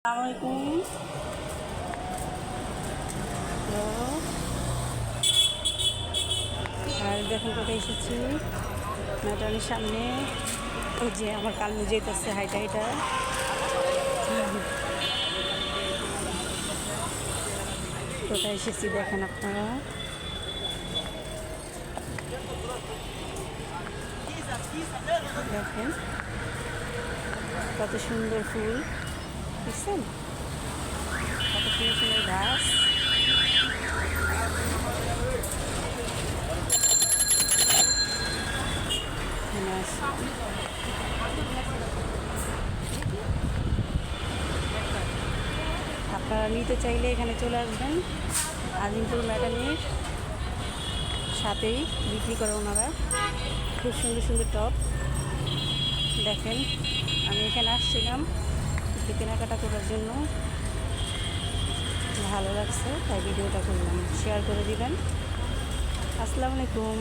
আসসালামাইকুম। আর দেখুন কোথায় এসেছি, ম্যাটারের সামনে। ওই যে আমার কালু যেতেছে হাইটা হাইটা। কোথায় এসেছি দেখেন আপনারা। দেখেন কত সুন্দর ফুল, বুঝছেন? কত সুন্দর সুন্দর গাছ। আপনারা নিতে চাইলে এখানে চলে আসবেন। আজিমপুর ম্যাডামের সাথেই বিক্রি করে ওনারা খুব সুন্দর সুন্দর টপ। দেখেন আমি এখানে আসছিলাম একটু কেনাকাটা করার জন্য, ভালো লাগছে তাই ভিডিওটা করলাম। শেয়ার করে দিবেন। আসসালামু আলাইকুম।